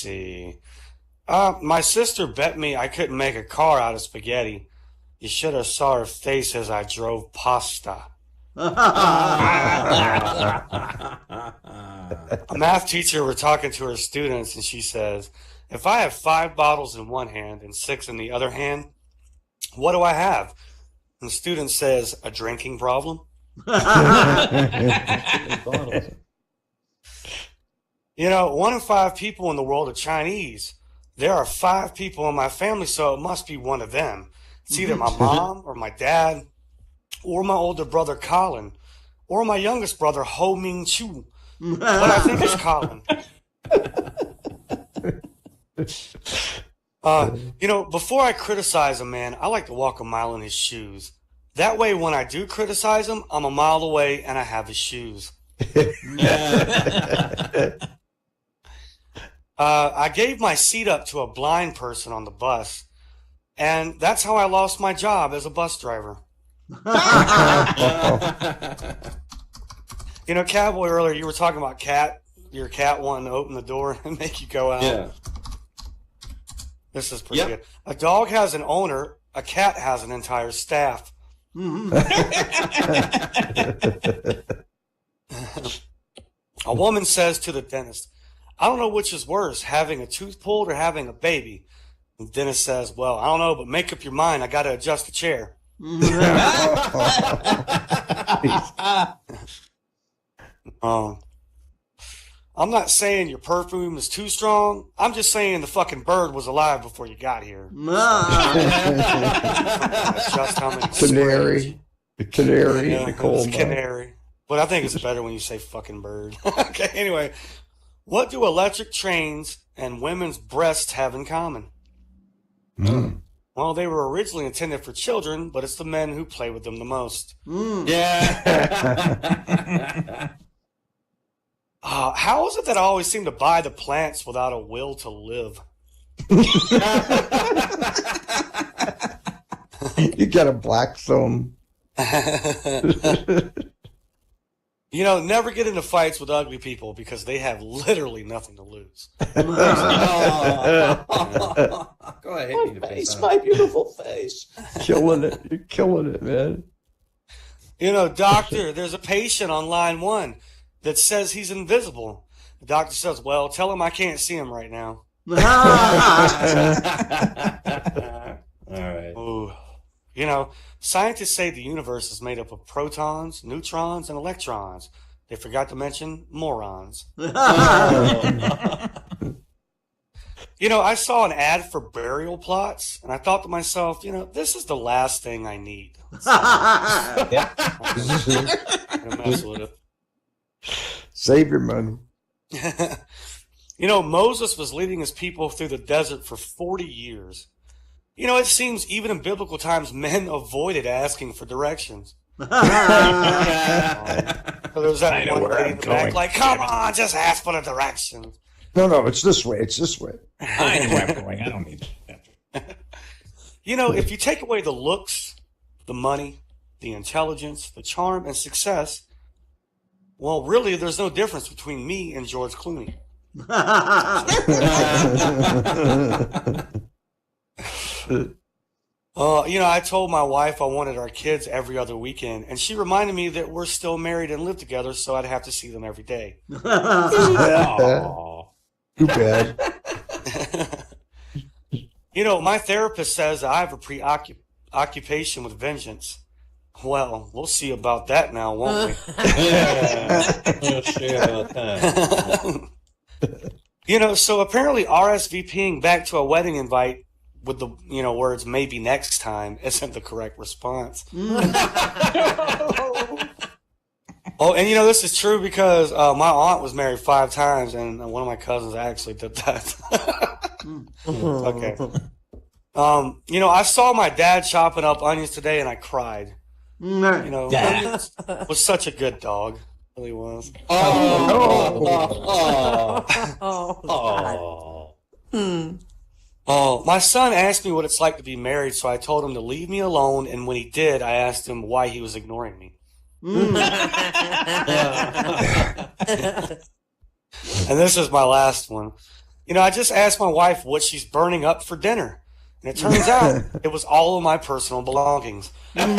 see. My sister bet me I couldn't make a car out of spaghetti. You should have saw her face as I drove pasta. A math teacher were talking to her students, and she says, if I have 5 bottles in one hand and 6 in the other hand, what do I have? And the student says, a drinking problem. You know, 1 in 5 people in the world are Chinese. There are 5 people in my family, so it must be one of them. It's either my mom or my dad or my older brother Colin or my youngest brother Ho Ming Chu. But I think it's Colin. You know, before I criticize a man, I like to walk a mile in his shoes. That way, when I do criticize him, I'm a mile away and I have his shoes. I gave my seat up to a blind person on the bus, and that's how I lost my job as a bus driver. You know, Cowboy, earlier you were talking about your cat wanting to open the door and make you go out. Yeah. This is pretty good. A dog has an owner, a cat has an entire staff. A woman says to the dentist, I don't know which is worse, having a tooth pulled or having a baby. And the dentist says, well, I don't know, but make up your mind. I got to adjust the chair. I'm not saying your perfume is too strong. I'm just saying the fucking bird was alive before you got here. Just how many Canary. The canary in the coal mine. Canary. But I think it's better when you say fucking bird. Okay, anyway. What do electric trains and women's breasts have in common? Well, they were originally intended for children, but it's the men who play with them the most. Yeah. How is it that I always seem to buy the plants without a will to live? You got a black thumb. You know, never get into fights with ugly people because they have literally nothing to lose. Go ahead, hit me in the face. My beautiful face. Killing it. You're killing it, man. You know, doctor, there's a patient on line 1 that says he's invisible. The doctor says, well, tell him I can't see him right now. All right. Ooh. You know, scientists say the universe is made up of protons, neutrons, and electrons. They forgot to mention morons. You know, I saw an ad for burial plots, and I thought to myself, you know, this is the last thing I need. Mess with it. Save your money. You know, Moses was leading his people through the desert for 40 years. You know, it seems even in biblical times, men avoided asking for directions. So there was that one lady in the back, like, come on, just ask for the directions. No, it's this way. It's this way. I know where I'm going. I don't need that. You know, if you take away the looks, the money, the intelligence, the charm, and success, well, really, there's no difference between me and George Clooney. You know, I told my wife I wanted our kids every other weekend, and she reminded me that we're still married and live together, so I'd have to see them every day. Too bad. You know, my therapist says I have a preoccupation with vengeance. Well, we'll see about that now, won't we? We'll see about that. You know, so apparently RSVPing back to a wedding invite with the, you know, words maybe next time isn't the correct response. Oh, and you know, this is true because my aunt was married 5 times, and one of my cousins actually did that. Okay. You know, I saw my dad chopping up onions today, and I cried. You know, Onions was such a good dog. Really was. Oh, my son asked me what it's like to be married, so I told him to leave me alone, and when he did, I asked him why he was ignoring me. And this is my last one. I just asked my wife what she's burning up for dinner. And it turns out it was all of my personal belongings. And